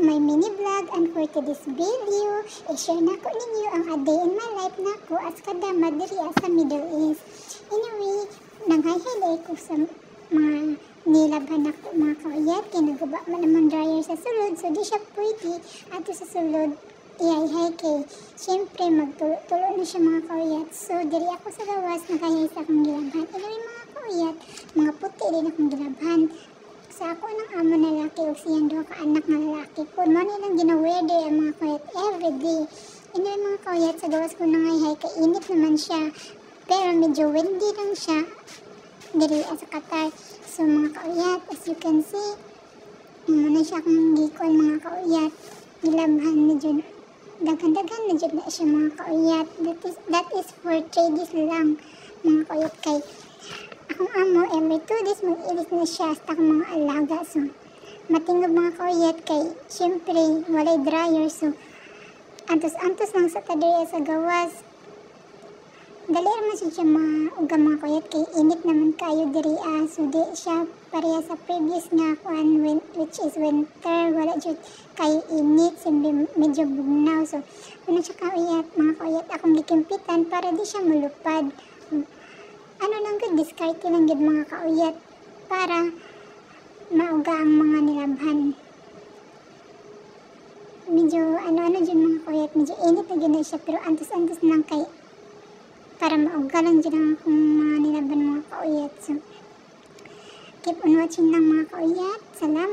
my mini vlog, and for today's video, i-share na ko ninyo ang a day in my life na ko as kadama diri sa Middle East. Anyway, nanghay-highlight ko sa mga nilabhan ako mga kauyat, kinagaba man naman dryer sa sulod, so di siya pwede ato sa sulod ihay-hay kay syempre magtulo na siya mga kauyat. So diri ako sa gawas, naghay sa akong gilabhan. Anyway mga kauyat, mga puti din akong gilabhan. Sa ako ng amo na lalaki o siyang doha ka anak na lalaki ko. Mo nilang ginawede ang mga kauyat everyday. Anyway mga kauyat, sa gawas ko nangayhay kay init naman siya. Pero medyo windy lang siya diri sa Qatar. So mga kauyat, as you can see, muna siya akong gikon mga kauyat. Gilabhan medyo dagan-dagan na dyan na siya mga kauyat. That is for 3 days lang mga kauyat kay akong amo every 2 days mag-ilis na siya sa akong mga alaga. So matingog mga kauyat kay syempre walay dryer. So antos lang sa tadiri sa gawas. Dali naman siya mauga mga kauyat kay init naman kayo diri. So di siya pareha sa previous nga kuan which is winter, wala jud kayo init, simbi medyo bugnaw. So ano siya kauyat mga kauyat, akong gikimpitan para di siya mulupad. Ano lang gud, diskarte lang gud mga kauyat para mauga ang mga nilabhan. Medyo ano jud mga kauyat, medyo init na jud na siya pero antos lang kay para mauga lang dyan ang akong mga nilaban mga kauyat. So, keep on watching lang mga kauyat. Salamat!